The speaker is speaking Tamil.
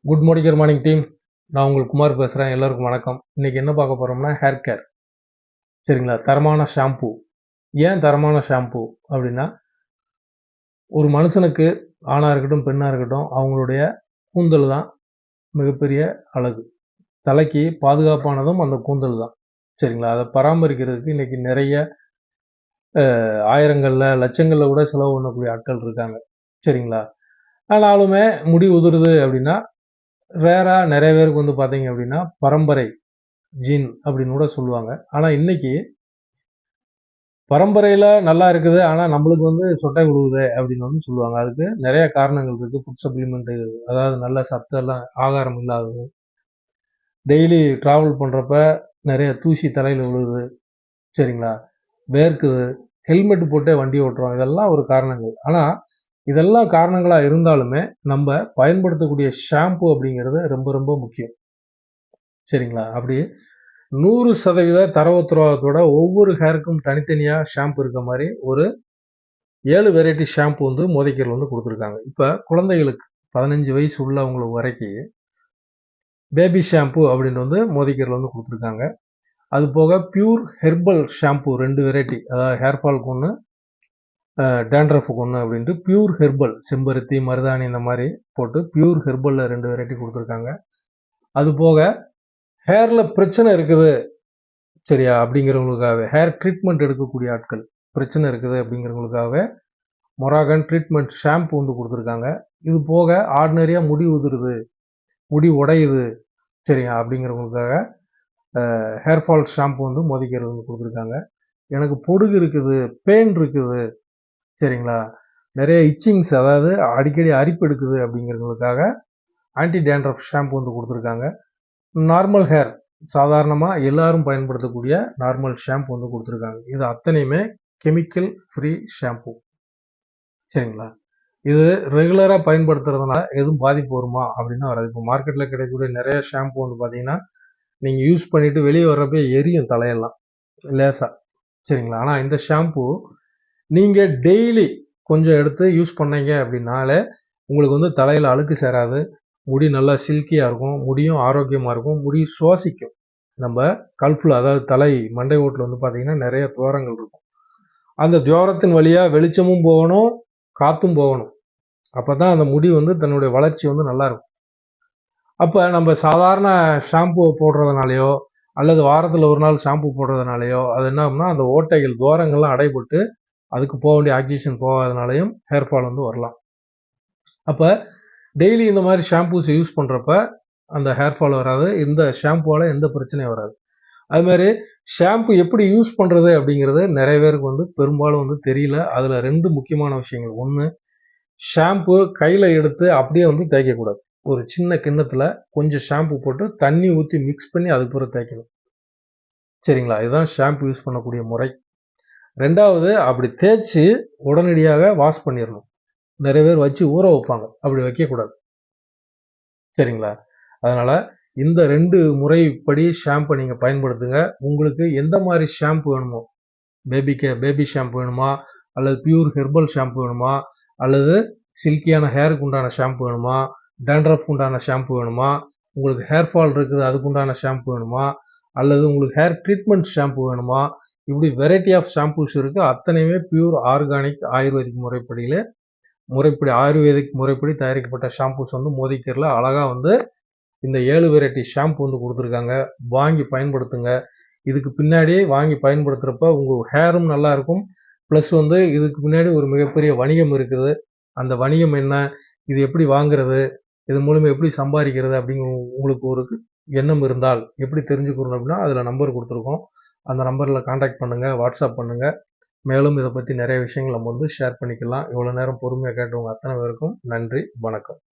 Good morning team. நான் உங்களுக்கு குமார் பேசுகிறேன். எல்லாருக்கும் வணக்கம். இன்றைக்கி என்ன பார்க்க போகிறோம்னா ஹேர் கேர். சரிங்களா? தரமான ஷாம்பு. ஏன் தரமான ஷாம்பு அப்படின்னா, ஒரு மனுஷனுக்கு ஆணாக இருக்கட்டும் பெண்ணாக இருக்கட்டும் அவங்களுடைய கூந்தல் தான் மிகப்பெரிய அழகு. தலைக்கு பாதுகாப்பானதும் அந்த கூந்தல் தான். சரிங்களா? அதை பராமரிக்கிறதுக்கு இன்றைக்கி நிறைய ஆயிரங்களில் லட்சங்களில் கூட செலவு பண்ணக்கூடிய ஆட்கள் இருக்காங்க. சரிங்களா? ஆனாலுமே முடி உதிருது அப்படின்னா நிறைய பேருக்கு வந்து பார்த்தீங்க அப்படின்னா பரம்பரை ஜீன் அப்படின்னு கூட சொல்லுவாங்க. ஆனால் இன்னைக்கு பரம்பரையில் நல்லா இருக்குது, ஆனால் நம்மளுக்கு வந்து சொட்டை விழுவுது அப்படின்னு வந்து சொல்லுவாங்க. அதுக்கு நிறைய காரணங்கள் இருக்குது. ஃபுட் சப்ளிமெண்ட்டு, அதாவது நல்ல சத்தெல்லாம் ஆகாரம் இல்லாதது, டெய்லி ட்ராவல் பண்ணுறப்ப நிறைய தூசி தலையில் விழுகுது, சரிங்களா, வேர்க்குது, ஹெல்மெட் போட்டே வண்டி ஓட்டுறோம், இதெல்லாம் ஒரு காரணங்கள். ஆனால் இதெல்லாம் காரணங்களாக இருந்தாலுமே நம்ம பயன்படுத்தக்கூடிய ஷாம்பு அப்படிங்கிறது ரொம்ப ரொம்ப முக்கியம். சரிங்களா? அப்படி 100% தர உத்தரவாதத்தோட ஒவ்வொரு ஹேருக்கும் தனித்தனியாக ஷாம்பு இருக்க மாதிரி ஒரு 7 வெரைட்டி ஷாம்பு வந்து மோதிக்கரில் வந்து கொடுத்துருக்காங்க. இப்போ குழந்தைகளுக்கு 15 வயசு உள்ளவங்களுக்கு வரைக்கும் பேபி ஷாம்பு அப்படின்னு வந்து மோதிக்கரில் வந்து கொடுத்துருக்காங்க. அது போக பியூர் ஹெர்பல் ஷாம்பு 2 வெரைட்டி, அதாவது ஹேர் ஃபால்க்கு ஒன்று, டேண்ட்ரஃபுக்கு ஒன்று அப்படின்ட்டு பியூர் ஹெர்பல், செம்பருத்தி, மருதாணி இந்த மாதிரி போட்டு பியூர் ஹெர்பலில் 2 வெரைட்டி கொடுத்துருக்காங்க. அது போக ஹேரில் பிரச்சனை இருக்குது சரியா அப்படிங்கிறவங்களுக்காகவே, ஹேர் ட்ரீட்மெண்ட் எடுக்கக்கூடிய ஆட்கள் பிரச்சனை இருக்குது அப்படிங்கிறவங்களுக்காகவே மொராகன் ட்ரீட்மெண்ட் ஷாம்பு வந்து கொடுத்துருக்காங்க. இது போக ஆர்டினரியாக முடி உதிருது, முடி உடையுது சரியா அப்படிங்கிறவங்களுக்காக ஹேர் ஃபால் ஷாம்பு வந்து மோதிக்கிறது வந்து கொடுத்துருக்காங்க. எனக்கு பொடுகு இருக்குது, பெயின் இருக்குது, சரிங்களா, நிறைய இச்சிங்ஸ், அதாவது அடிக்கடி அரிப்பு எடுக்குது அப்படிங்கிறவங்களுக்காக ஆன்டி டேண்ட்ரஃப் ஷாம்பு வந்து கொடுத்துருக்காங்க. நார்மல் ஹேர், சாதாரணமாக எல்லாரும் பயன்படுத்தக்கூடிய நார்மல் ஷாம்பு வந்து கொடுத்துருக்காங்க. இது அத்தனையுமே கெமிக்கல் ஃப்ரீ ஷாம்பு. சரிங்களா? இது ரெகுலராக பயன்படுத்துறதுனால எதுவும் பாதிப்பு வருமா அப்படின்னா வராது. இப்போ மார்க்கெட்டில் கிடைக்கக்கூடிய நிறைய ஷாம்பு வந்து பார்த்தீங்கன்னா, நீங்கள் யூஸ் பண்ணிவிட்டு வெளியே வர்றப்ப எரியும் தலையெல்லாம் லேசாக. சரிங்களா? ஆனால் இந்த ஷாம்பு நீங்கள் டெய்லி கொஞ்சம் எடுத்து யூஸ் பண்ணீங்க அப்படின்னாலே உங்களுக்கு வந்து தலையில் அழுக்கு சேராது, முடி நல்லா சில்கியாக இருக்கும், முடியும் ஆரோக்கியமாக இருக்கும், முடி சுவாசிக்கும். நம்ம கல்ஃபில், அதாவது தலை மண்டை ஓட்டில் வந்து பார்த்தீங்கன்னா நிறைய துவாரங்கள் இருக்கும். அந்த துவாரத்தின் வழியாக வெளிச்சமும் போகணும், காற்றும் போகணும். அப்போ தான் அந்த முடி வந்து தன்னுடைய வளர்ச்சி வந்து நல்லா இருக்கும். அப்போ நம்ம சாதாரண ஷாம்புவை போடுறதுனாலையோ அல்லது வாரத்தில் ஒரு நாள் ஷாம்பு போடுறதுனாலையோ அது என்ன ஆகும்னா அந்த ஓட்டைகள் துவாரங்கள்லாம் அடைபட்டு அதுக்கு போக வேண்டிய ஆக்சிஜன் போகாதனாலையும் ஹேர் ஃபால் வந்து வரலாம். அப்போ டெய்லி இந்த மாதிரி ஷாம்பூஸ் யூஸ் பண்ணுறப்ப அந்த ஹேர் ஃபால் வராது, இந்த ஷாம்புவால் எந்த பிரச்சனையும் வராது. அது மாதிரி ஷாம்பு எப்படி யூஸ் பண்ணுறது அப்படிங்கிறது நிறைய பேருக்கு வந்து பெரும்பாலும் வந்து தெரியல. அதில் 2 முக்கியமான விஷயங்கள். ஒன்று, ஷாம்பு கையில் எடுத்து அப்படியே வந்து தேய்க்கக்கூடாது. ஒரு சின்ன கிண்ணத்தில் கொஞ்சம் ஷாம்பு போட்டு தண்ணி ஊற்றி மிக்ஸ் பண்ணி அதுக்கு பிறகு தேய்க்கணும். சரிங்களா? இதுதான் ஷாம்பு யூஸ் பண்ணக்கூடிய முறை. 2வது, அப்படி தேய்ச்சி உடனடியாக வாஷ் பண்ணிடணும். நிறைய பேர் வச்சு ஊற வைப்பாங்க, அப்படி வைக்கக்கூடாது. சரிங்களா? அதனால் இந்த 2 முறைப்படி ஷாம்பை நீங்கள் பயன்படுத்துங்க. உங்களுக்கு எந்த மாதிரி ஷாம்பு வேணுமோ, பேபி ஷாம்பு வேணுமா, அல்லது பியூர் ஹெர்பல் ஷாம்பு வேணுமா, அல்லது சில்கியான ஹேருக்கு உண்டான ஷாம்பு வேணுமா, டேண்ட்ரஃப் உண்டான ஷாம்பு வேணுமா, உங்களுக்கு ஹேர் ஃபால் இருக்குது அதுக்கு உண்டான ஷாம்பு வேணுமா, அல்லது உங்களுக்கு ஹேர் ட்ரீட்மெண்ட் ஷாம்பு வேணுமா, இப்படி வெரைட்டி ஆஃப் ஷாம்பூஸ் இருக்குது. அத்தனையுமே பியூர் ஆர்கானிக் ஆயுர்வேதிக் முறைப்படி தயாரிக்கப்பட்ட ஷாம்பூஸ் வந்து மோதிக்கரில் அழகாக வந்து இந்த 7 வெரைட்டி ஷாம்பு வந்து கொடுத்துருக்காங்க. வாங்கி பயன்படுத்துங்க. இதுக்கு பின்னாடி வாங்கி பயன்படுத்துகிறப்ப உங்கள் ஹேரும் நல்லாயிருக்கும். ப்ளஸ் வந்து இதுக்கு பின்னாடி ஒரு மிகப்பெரிய வணிகம் இருக்குது. அந்த வணிகம் என்ன, இது எப்படி வாங்குறது, இது மூலமாக எப்படி சம்பாதிக்கிறது அப்படிங்கிற உங்களுக்கு ஒரு எண்ணம் இருந்தால் எப்படி தெரிஞ்சுக்கணும் அப்படின்னா அதில் நம்பர் கொடுத்துருக்கோம். அந்த நம்பரில் கான்டாக்ட் பண்ணுங்கள், வாட்ஸ்அப் பண்ணுங்கள். மேலும் இதை பற்றி நிறைய விஷயங்கள் நம்ம வந்து ஷேர் பண்ணிக்கலாம். இவ்வளோ நேரம் பொறுமையாக கேட்டவங்க அத்தனை பேருக்கும் நன்றி, வணக்கம்.